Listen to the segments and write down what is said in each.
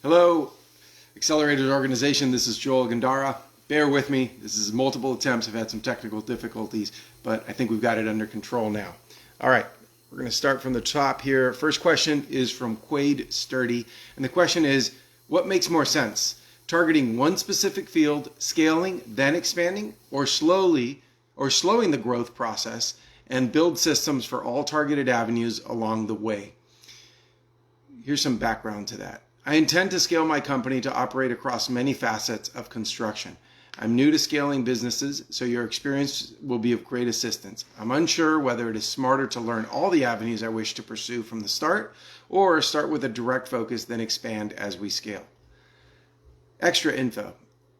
Hello, Accelerated Organization. This is Joel Gandara. Bear with me. This is multiple attempts. I've had some technical difficulties, but I think we've got it under control now. All right, we're going to start from the top here. First question is from Quade Sturdy, and the question is, what makes more sense? Targeting one specific field, scaling, then expanding, or slowing the growth process and build systems for all targeted avenues along the way? Here's some background to that. I intend to scale my company to operate across many facets of construction. I'm new to scaling businesses, so your experience will be of great assistance. I'm unsure whether it is smarter to learn all the avenues I wish to pursue from the start, or start with a direct focus, then expand as we scale. Extra info.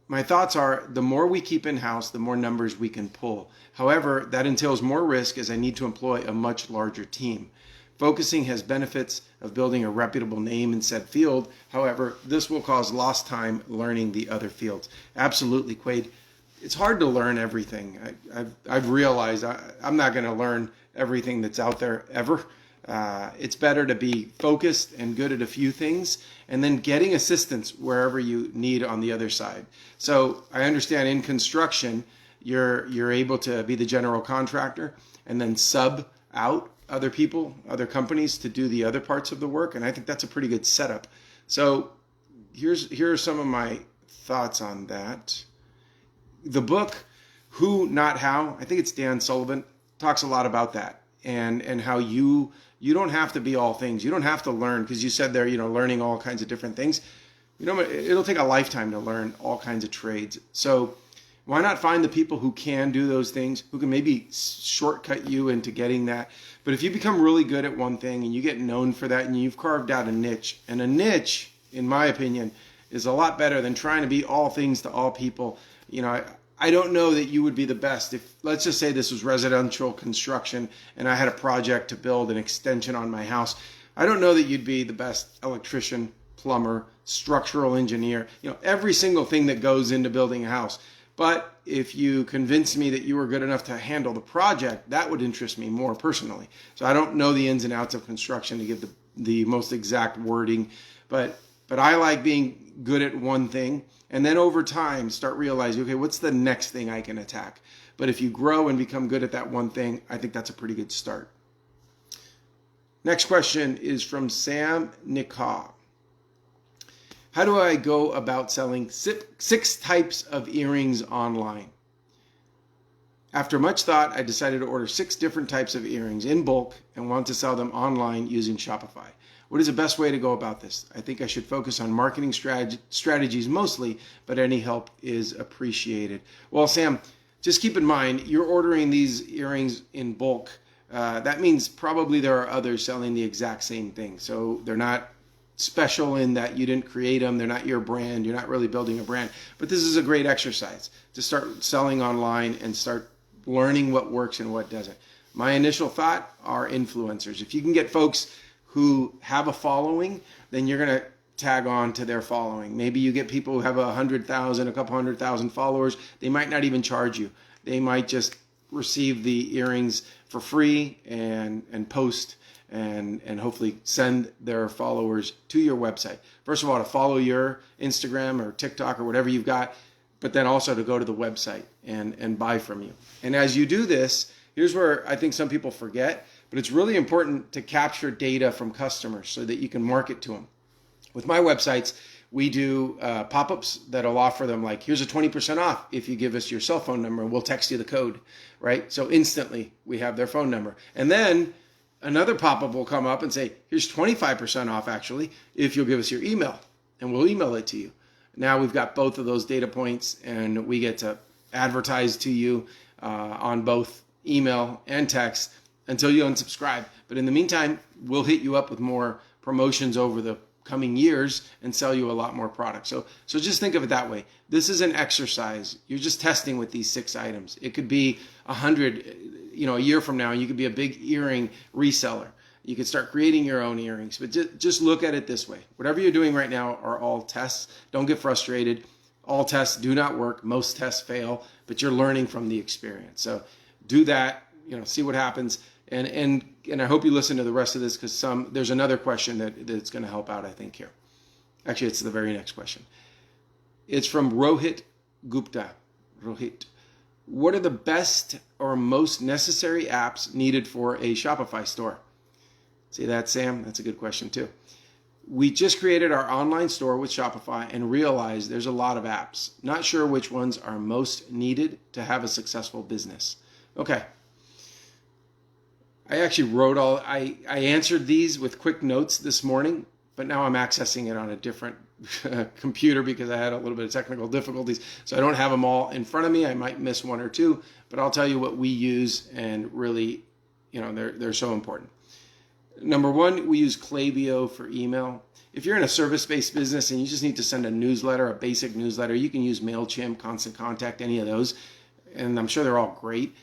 My thoughts are, the more we keep in-house, the more numbers we can pull. However, that entails more risk as I need to employ a much larger team. Focusing has benefits of building a reputable name in said field. However, this will cause lost time learning the other fields. Absolutely, Quade. It's hard to learn everything. I've realized I'm not going to learn everything that's out there ever. It's better to be focused and good at a few things and then getting assistance wherever you need on the other side. So I understand in construction, you're able to be the general contractor and then sub out other people, other companies to do the other parts of the work. And I think that's a pretty good setup. So here are some of my thoughts on that. The book, Who, Not How, I think it's Dan Sullivan, talks a lot about that and how you don't have to be all things. You don't have to learn, because you said there, learning all kinds of different things. It'll take a lifetime to learn all kinds of trades. So why not find the people who can do those things, who can maybe shortcut you into getting that? But if you become really good at one thing and you get known for that and you've carved out a niche, and a niche, in my opinion, is a lot better than trying to be all things to all people. I don't know that you would be the best. If, let's just say this was residential construction and I had a project to build an extension on my house, I don't know that you'd be the best electrician, plumber, structural engineer, every single thing that goes into building a house. But if you convinced me that you were good enough to handle the project, that would interest me more personally. So I don't know the ins and outs of construction to give the most exact wording, but I like being good at one thing, and then over time start realizing, okay, what's the next thing I can attack? But if you grow and become good at that one thing, I think that's a pretty good start. Next question is from Sam Nikah. How do I go about selling 6 types of earrings online? After much thought, I decided to order 6 different types of earrings in bulk and want to sell them online using Shopify. What is the best way to go about this? I think I should focus on marketing strategies mostly, but any help is appreciated. Well, Sam, just keep in mind, you're ordering these earrings in bulk. That means probably there are others selling the exact same thing. So they're not special in that you didn't create them. They're not your brand. You're not really building a brand. But this is a great exercise to start selling online and start learning what works and what doesn't. My initial thought are influencers. If you can get folks who have a following, then you're going to tag on to their following. Maybe you get people who have 100,000, a couple 100,000 followers. They might not even charge you. They might just receive the earrings for free and post and hopefully send their followers to your website. First of all, to follow your Instagram or TikTok or whatever you've got, but then also to go to the website and buy from you. And as you do this, here's where I think some people forget, but it's really important to capture data from customers so that you can market to them. With my websites, we do pop-ups that'll offer them like, here's a 20% off if you give us your cell phone number and we'll text you the code, right? So instantly we have their phone number. And then another pop-up will come up and say, here's 25% off actually if you'll give us your email, and we'll email it to you. Now we've got both of those data points and we get to advertise to you on both email and text until you unsubscribe. But in the meantime, we'll hit you up with more promotions over the coming years and sell you a lot more products. So just think of it that way. This is an exercise. You're just testing with these 6 items. It could be 100, a year from now, you could be a big earring reseller. You could start creating your own earrings, but just look at it this way. Whatever you're doing right now are all tests. Don't get frustrated. All tests do not work. Most tests fail, but you're learning from the experience. So do that, see what happens. And I hope you listen to the rest of this, because there's another question that's going to help out, I think, here. Actually, it's the very next question. It's from Rohit Gupta. Rohit, what are the best or most necessary apps needed for a Shopify store? See that, Sam? That's a good question too. We just created our online store with Shopify and realized there's a lot of apps. Not sure which ones are most needed to have a successful business. Okay. I actually wrote I answered these with quick notes this morning, but now I'm accessing it on a different computer because I had a little bit of technical difficulties. So I don't have them all in front of me. I might miss one or two, but I'll tell you what we use, and really, they're so important. Number one, we use Klaviyo for email. If you're in a service-based business and you just need to send a newsletter, a basic newsletter, you can use MailChimp, Constant Contact, any of those. And I'm sure they're all great.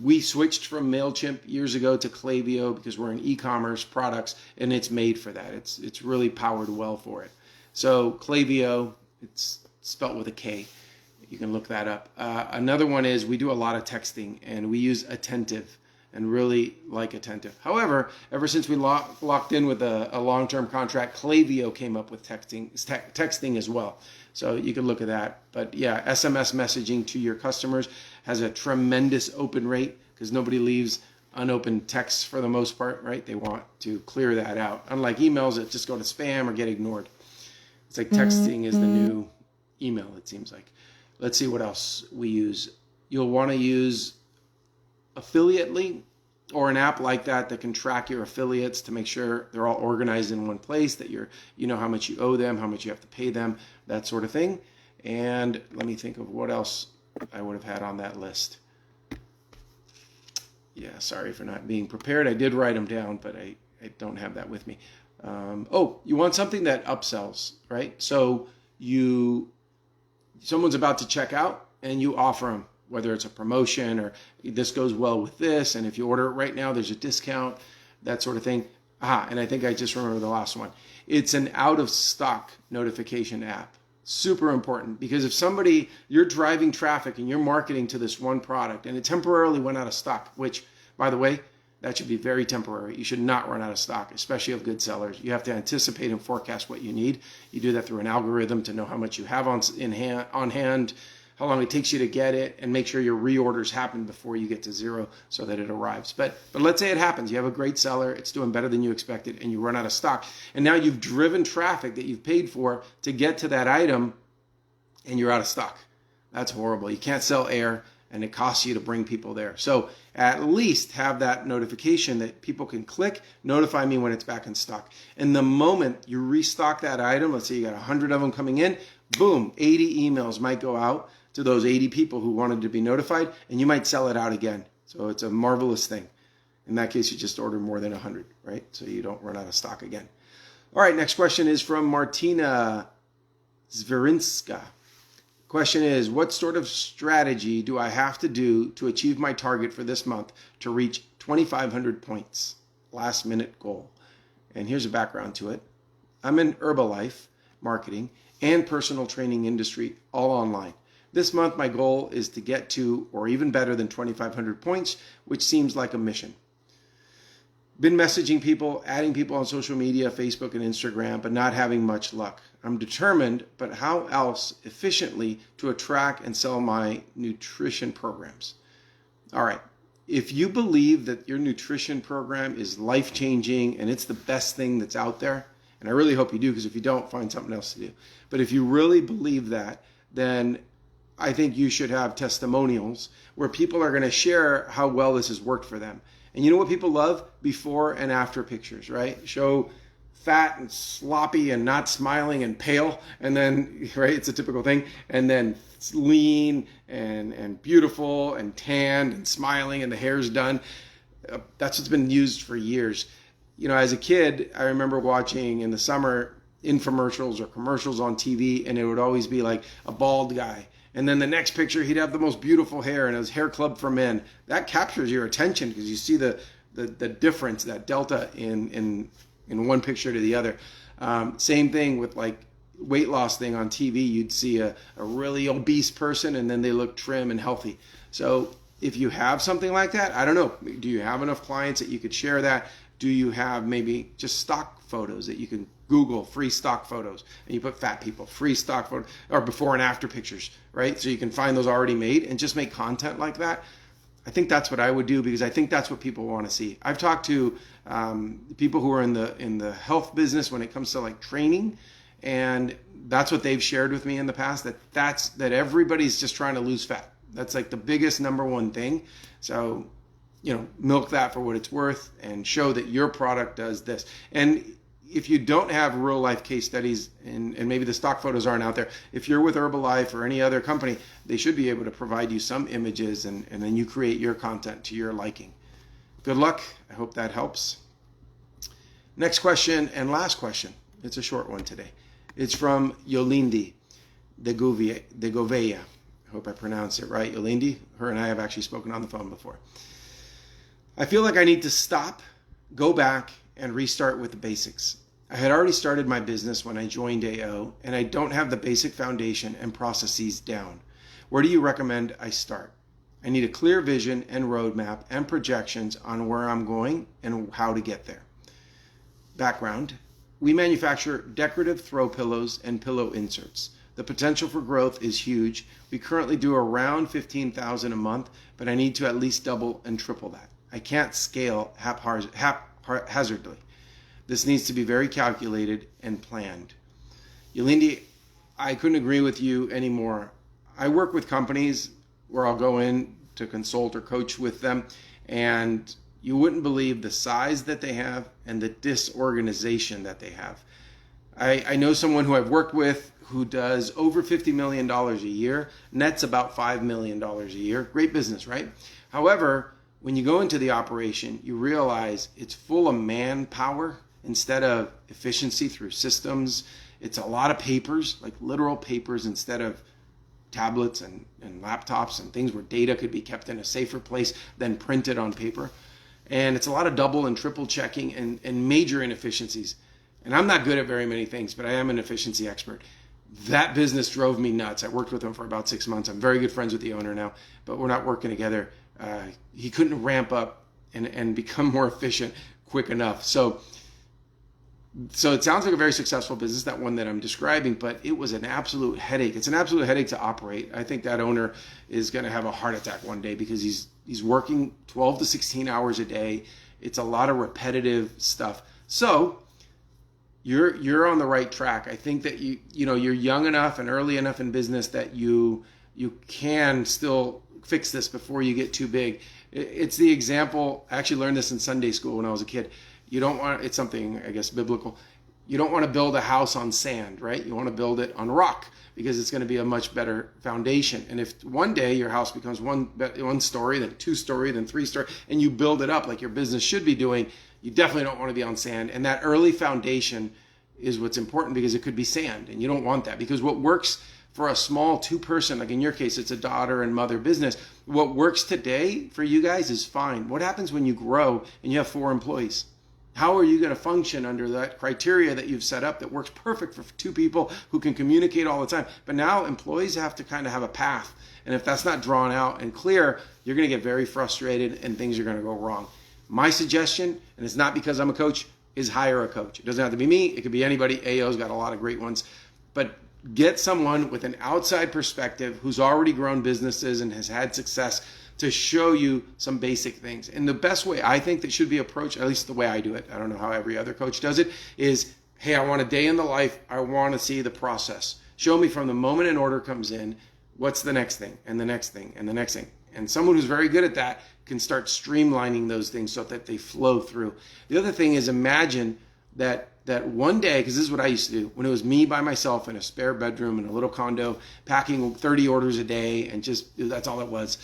We switched from MailChimp years ago to Klaviyo because we're in e-commerce products and it's made for that. It's really powered well for it. So Klaviyo, it's spelt with a K. You can look that up. Another one is we do a lot of texting and we use Attentive and really like Attentive. However, ever since we locked in with a long-term contract, Klaviyo came up with texting as well. So you can look at that. But yeah, SMS messaging to your customers has a tremendous open rate because nobody leaves unopened texts for the most part, right? They want to clear that out. Unlike emails that just go to spam or get ignored. It's like texting is the new email, it seems like. Let's see what else we use. You'll want to use Affiliately or an app like that can track your affiliates to make sure they're all organized in one place, that you know how much you owe them, how much you have to pay them, that sort of thing. And let me think of what else I would have had on that list. Yeah, sorry for not being prepared. I did write them down, but I don't have that with me. You want something that upsells, right? So someone's about to check out and you offer them, whether it's a promotion or this goes well with this, and if you order it right now, there's a discount, that sort of thing. And I think I just remember the last one. It's an out-of-stock notification app. Super important, because if you're driving traffic and you're marketing to this one product and it temporarily went out of stock, which, by the way, that should be very temporary. You should not run out of stock, especially of good sellers. You have to anticipate and forecast what you need. You do that through an algorithm to know how much you have on hand, how long it takes you to get it, and make sure your reorders happen before you get to zero so that it arrives. But let's say it happens. You have a great seller, it's doing better than you expected, and you run out of stock. And now you've driven traffic that you've paid for to get to that item, and you're out of stock. That's horrible. You can't sell air, and it costs you to bring people there. So at least have that notification that people can click, notify me when it's back in stock. And the moment you restock that item, let's say you got 100 of them coming in, boom, 80 emails might go out to those 80 people who wanted to be notified, and you might sell it out again. So it's a marvelous thing. In that case, you just order more than 100, right? So you don't run out of stock again. All right, next question is from Martina Zverinska. Question is, what sort of strategy do I have to do to achieve my target for this month to reach 2,500 points? Last minute goal. And here's a background to it. I'm in Herbalife marketing and personal training industry all online. This month, my goal is to get to, or even better than 2,500 points, which seems like a mission. Been messaging people, adding people on social media, Facebook and Instagram, but not having much luck. I'm determined, but how else efficiently to attract and sell my nutrition programs? All right. If you believe that your nutrition program is life-changing and it's the best thing that's out there, and I really hope you do, because if you don't, find something else to do. But if you really believe that, then I think you should have testimonials where people are going to share how well this has worked for them. And you know what people love? Before and after pictures, right? Show fat and sloppy and not smiling and pale, and then, right, it's a typical thing, and then it's lean and beautiful and tanned and smiling and the hair's done. That's what's been used for years. As a kid, I remember watching in the summer infomercials or commercials on TV, and it would always be like a bald guy. And then the next picture, he'd have the most beautiful hair, and it was Hair Club for Men. That captures your attention because you see the difference, that delta in one picture to the other. Same thing with like weight loss thing on TV. You'd see a really obese person, and then they look trim and healthy. So if you have something like that, I don't know. Do you have enough clients that you could share that? Do you have maybe just stock photos that you can Google free stock photos, and you put fat people, free stock photo, or before and after pictures, right? So you can find those already made and just make content like that. I think that's what I would do, because I think that's what people want to see. I've talked to people who are in the health business when it comes to like training, and that's what they've shared with me in the past, that everybody's just trying to lose fat. That's like the biggest number one thing. So, milk that for what it's worth and show that your product does this. And if you don't have real life case studies, and maybe the stock photos aren't out there, if you're with Herbalife or any other company, they should be able to provide you some images, and then you create your content to your liking. Good luck. I hope that helps. Next question and last question. It's a short one today. It's from Yolindi de Gouveia. I hope I pronounced it right. Yolindi, her and I have actually spoken on the phone before. I feel like I need to stop, go back, and restart with the basics. I had already started my business when I joined AO, and I don't have the basic foundation and processes down. Where do you recommend I start? I need a clear vision and roadmap and projections on where I'm going and how to get there. Background: we manufacture decorative throw pillows and pillow inserts. The potential for growth is huge. We currently do around $15,000 a month, but I need to at least double and triple that. I can't scale haphazardly. This needs to be very calculated and planned. Yolindi, I couldn't agree with you anymore. I work with companies where I'll go in to consult or coach with them, and you wouldn't believe the size that they have and the disorganization that they have. I know someone who I've worked with who does over $50 million a year, nets about $5 million a year. Great business, right? However, when you go into the operation, you realize it's full of manpower instead of efficiency through systems. It's a lot of papers, like literal papers, instead of tablets and laptops and things where data could be kept in a safer place than printed on paper. And it's a lot of double and triple checking and major inefficiencies. And I'm not good at very many things, but I am an efficiency expert. That business drove me nuts. I worked with him for about 6 months. I'm very good friends with the owner now, but we're not working together. He couldn't ramp up and become more efficient quick enough. So it sounds like a very successful business, that one that I'm describing, but it was an absolute headache. It's an absolute headache to operate. I think that owner is going to have a heart attack one day, because he's working 12 to 16 hours a day. It's a lot of repetitive stuff. So you're on the right track. I think that you're young enough and early enough in business that you can still fix this before you get too big. It's the example. I actually learned this in Sunday school when I was a kid. It's something, I guess, biblical. You don't want to build a house on sand, right? You want to build it on rock, because it's going to be a much better foundation. And if one day your house becomes one story, then 2 story, then 3 story, and you build it up like your business should be doing, you definitely don't want to be on sand. And that early foundation is what's important, because it could be sand, and you don't want that. Because what works for a small 2-person, like in your case, it's a daughter and mother business, what works today for you guys is fine. What happens when you grow and you have 4 employees? How are you going to function under that criteria that you've set up that works perfect for 2 people who can communicate all the time? But now employees have to kind of have a path. And if that's not drawn out and clear, you're going to get very frustrated and things are going to go wrong. My suggestion, and it's not because I'm a coach, is hire a coach. It doesn't have to be me. It could be anybody. AO's got a lot of great ones. But get someone with an outside perspective who's already grown businesses and has had success to show you some basic things. And the best way I think that should be approached, at least the way I do it, I don't know how every other coach does it, is, hey, I want a day in the life. I want to see the process. Show me from the moment an order comes in, what's the next thing and the next thing and the next thing. And someone who's very good at that can start streamlining those things so that they flow through. The other thing is, imagine that one day, because this is what I used to do, when it was me by myself in a spare bedroom in a little condo, packing 30 orders a day, and just, that's all it was.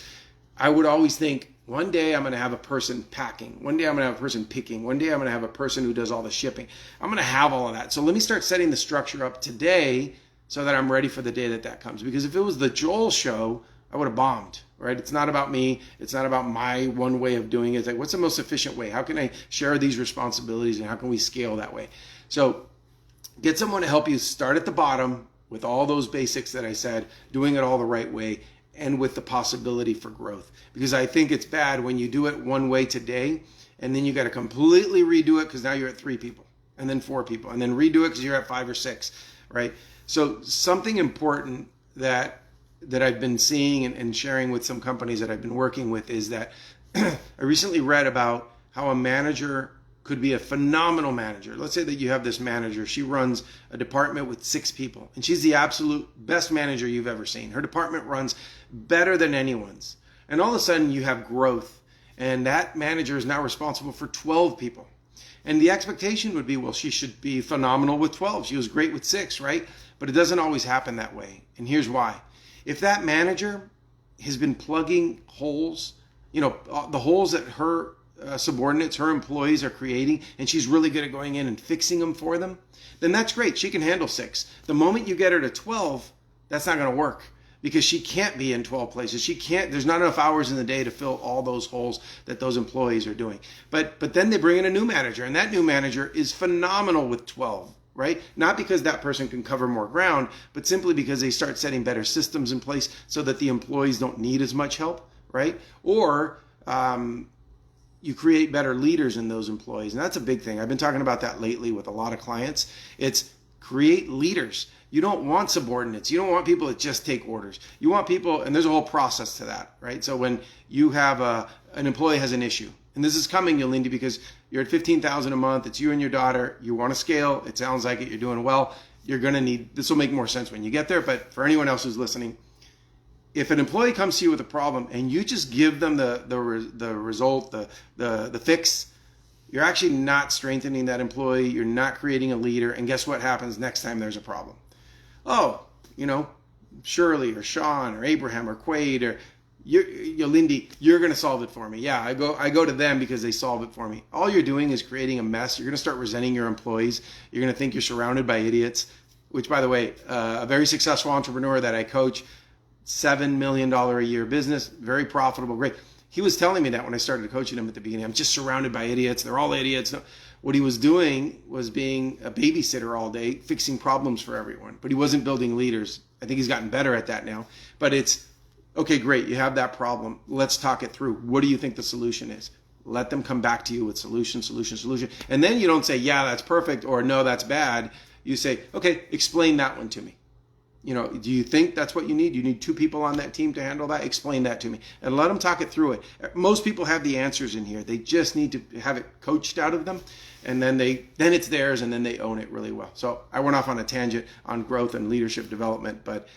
I would always think, one day I'm going to have a person packing. One day I'm going to have a person picking. One day I'm going to have a person who does all the shipping. I'm going to have all of that. So let me start setting the structure up today so that I'm ready for the day that comes. Because if it was the Joel show, I would have bombed, right? It's not about me. It's not about my one way of doing it. It's like, what's the most efficient way? How can I share these responsibilities, and how can we scale that way? So get someone to help you start at the bottom with all those basics that I said, doing it all the right way, and with the possibility for growth. Because I think it's bad when you do it one way today and then you got to completely redo it because now you're at 3 people. and then 4 people, and then redo it because you're at 5 or 6, right? So something important that I've been seeing and sharing with some companies that I've been working with is that I recently read about how a manager could be a phenomenal manager. Let's say that you have this manager. She runs a department with 6 people, and she's the absolute best manager you've ever seen. Her department runs better than anyone's. And all of a sudden you have growth, and that manager is now responsible for 12 people. And the expectation would be, well, she should be phenomenal with 12. She was great with 6, right? But it doesn't always happen that way. And here's why. If that manager has been plugging holes, the holes that her subordinates, her employees are creating, and she's really good at going in and fixing them for them, then that's great. She can handle 6. The moment you get her to 12, that's not going to work because she can't be in 12 places. There's not enough hours in the day to fill all those holes that those employees are doing. But then they bring in a new manager, and that new manager is phenomenal with 12. Right? Not because that person can cover more ground, but simply because they start setting better systems in place so that the employees don't need as much help, right? Or you create better leaders in those employees. And that's a big thing. I've been talking about that lately with a lot of clients. It's create leaders. You don't want subordinates. You don't want people that just take orders. You want people, and there's a whole process to that, right? So when you have an employee has an issue, and this is coming, Yolindi, because you're at $15,000 a month. It's you and your daughter. You want to scale. It sounds like it. You're doing well. You're going to need, this will make more sense when you get there. But for anyone else who's listening, if an employee comes to you with a problem and you just give them the result, the fix, you're actually not strengthening that employee. You're not creating a leader. And guess what happens next time there's a problem? Oh, Shirley or Sean or Abraham or Quaid or Yolindi, you're going to solve it for me. Yeah, I go to them because they solve it for me. All you're doing is creating a mess. You're going to start resenting your employees. You're going to think you're surrounded by idiots, which, by the way, a very successful entrepreneur that I coach, $7 million a year business, very profitable, great. He was telling me that when I started coaching him at the beginning. I'm just surrounded by idiots. They're all idiots. What he was doing was being a babysitter all day, fixing problems for everyone. But he wasn't building leaders. I think he's gotten better at that now. But it's, okay, great, you have that problem. Let's talk it through. What do you think the solution is? Let them come back to you with solution. And then you don't say, yeah, that's perfect, or no, that's bad. You say, okay, explain that one to me. Do you think that's what you need? You need 2 people on that team to handle that? Explain that to me. And let them talk it through it. Most people have the answers in here. They just need to have it coached out of them. And then it's theirs, and then they own it really well. So I went off on a tangent on growth and leadership development, but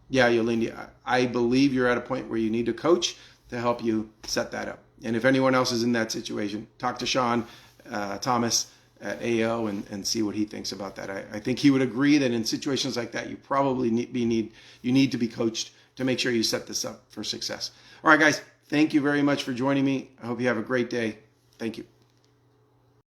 yeah, Yolindi, I believe you're at a point where you need a coach to help you set that up. And if anyone else is in that situation, talk to Sean Thomas at AO and see what he thinks about that. I think he would agree that in situations like that, you probably need to be coached to make sure you set this up for success. All right, guys, thank you very much for joining me. I hope you have a great day. Thank you.